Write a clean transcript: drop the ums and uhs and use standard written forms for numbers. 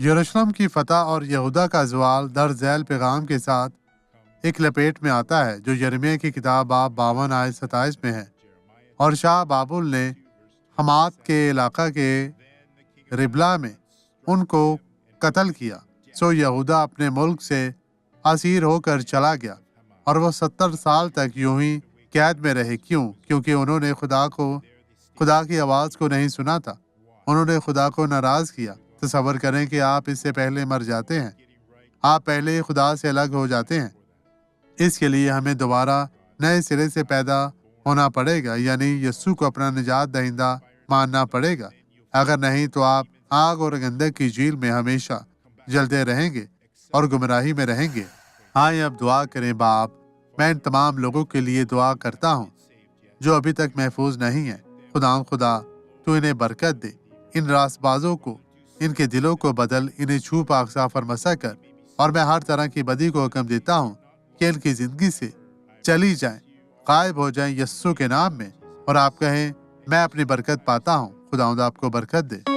یروشلم کی فتح اور یہودا کا زوال در ذیل پیغام کے ساتھ ایک لپیٹ میں آتا ہے جو یرمیہ کی کتاب باب 52 آیت 27 میں ہے۔ اور شاہ بابل نے حمات کے علاقہ کے ربلا میں ان کو قتل کیا، سو یہودا اپنے ملک سے اسیر ہو کر چلا گیا، اور وہ 70 سال تک یوں ہی قید میں رہے۔ کیونکہ انہوں نے خدا کی آواز کو نہیں سنا تھا، انہوں نے خدا کو ناراض کیا۔ تصور کریں کہ آپ اس سے پہلے مر جاتے ہیں، آپ پہلے ہی خدا سے الگ ہو جاتے ہیں۔ اس کے لیے ہمیں دوبارہ نئے سرے سے پیدا ہونا پڑے گا، یعنی یسوع کو اپنا نجات دہندہ ماننا پڑے گا۔ اگر نہیں تو آپ آگ اور گندک کی جھیل میں ہمیشہ جلتے رہیں گے اور گمراہی میں رہیں گے۔ آئیں اب دعا کریں۔ باپ، میں ان تمام لوگوں کے لیے دعا کرتا ہوں جو ابھی تک محفوظ نہیں ہیں۔ خدا تو انہیں برکت دے، ان راست بازوں کو، ان کے دلوں کو بدل، انہیں چھو پاک صاف اور مسح کر، اور میں ہر طرح کی بدی کو حکم دیتا ہوں کہ ان کی زندگی سے چلی جائیں، غائب ہو جائیں یسوع کے نام میں، اور آپ کہیں میں اپنی برکت پاتا ہوں۔ خداوند آپ کو برکت دے۔